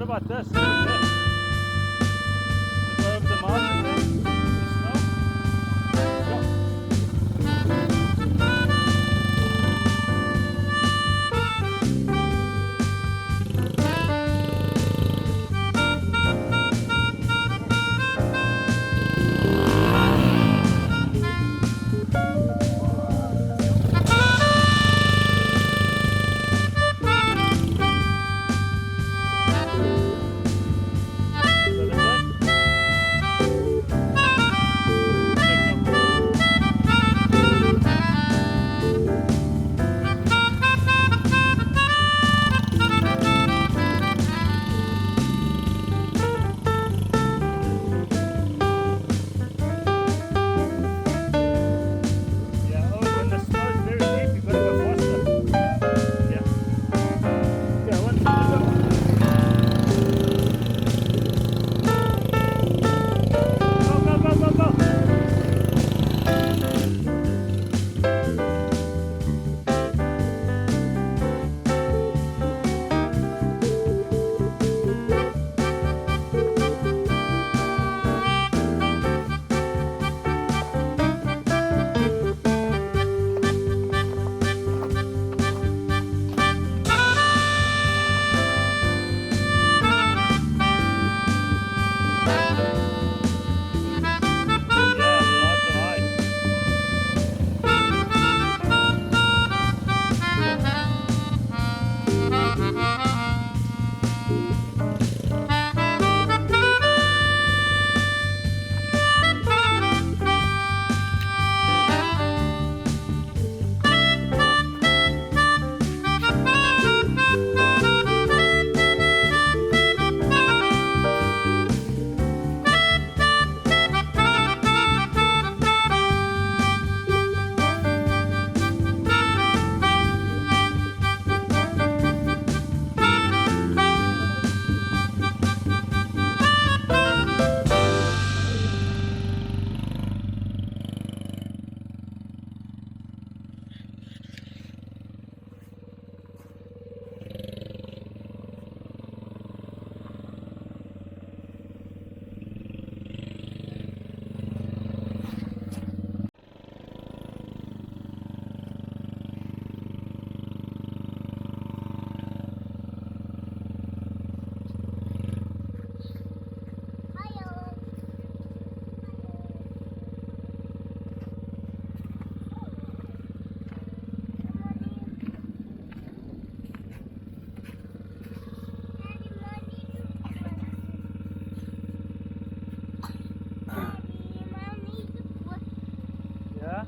what about this? Over there? Go over the mountain there. The snow. Go. Go this way. Okay, go. Yeah, oh, when the snow is very deep, you gotta go faster. Yeah. Okay, 1, 2, 3, go. Go, go, go, go, go. Yeah, lots of ice. Yeah?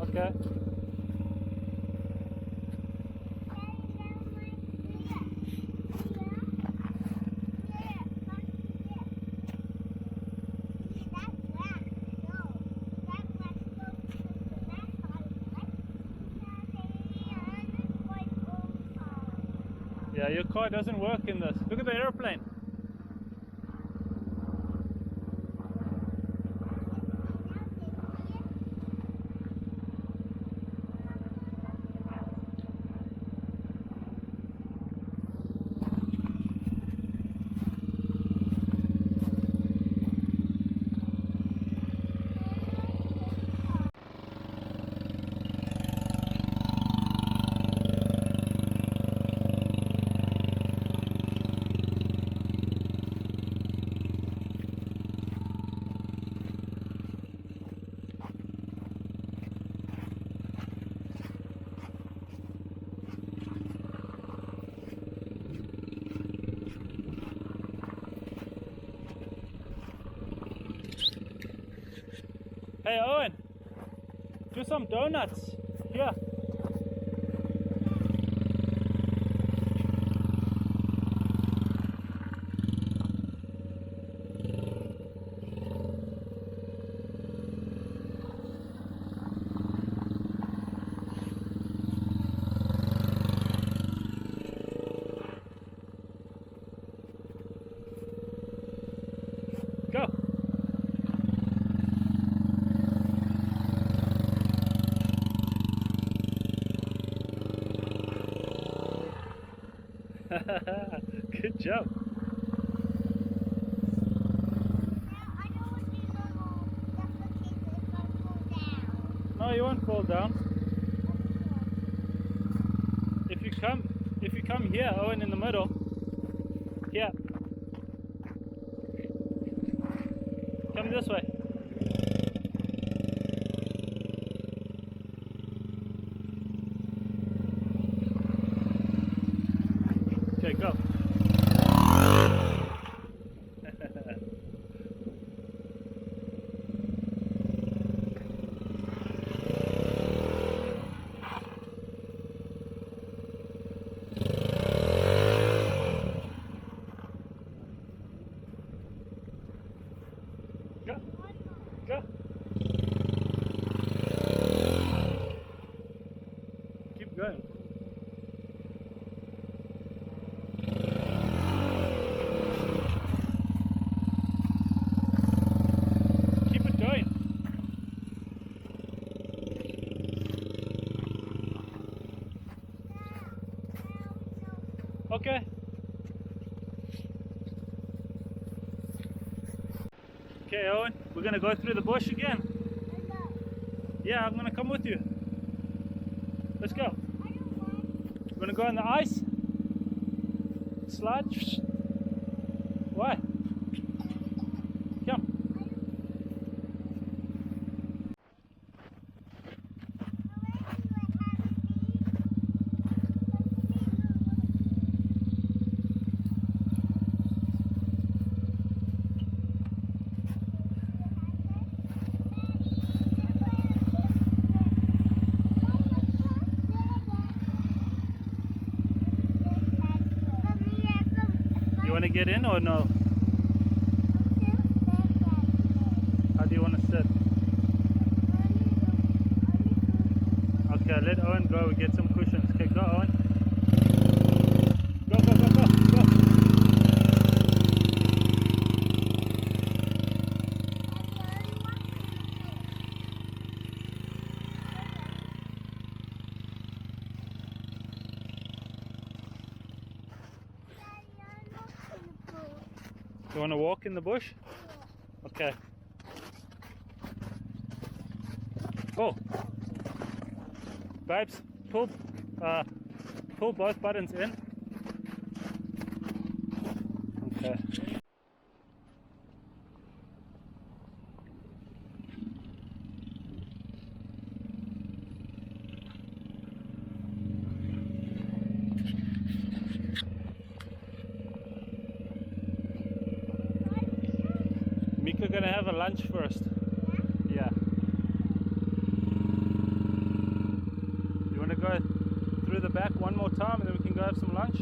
Okay. Yeah, your car doesn't work in this. Look at the airplane. Hey Owen, do some donuts. Here. Go. Good job. I don't want these little replicas if I fall down. No, you won't fall down. If you come here, Owen, in the middle. Here. Come this way. Okay, go. Go. Go. Keep going. Keep it going. Okay. Okay, Owen, we're gonna go through the bush again. Yeah, I'm gonna come with you. Let's go. We're gonna go on the ice. Slide. Why? Come. You want to get in or no? How do you want to sit? Okay, let Owen go. We get some cushions. Okay, go, Owen. Go, go, go, go, go. You want to walk in the bush? Okay. Go. Babes, pull both buttons in. Okay. Mika gonna have a lunch first. Yeah. You wanna go through the back one more time and then we can go have some lunch?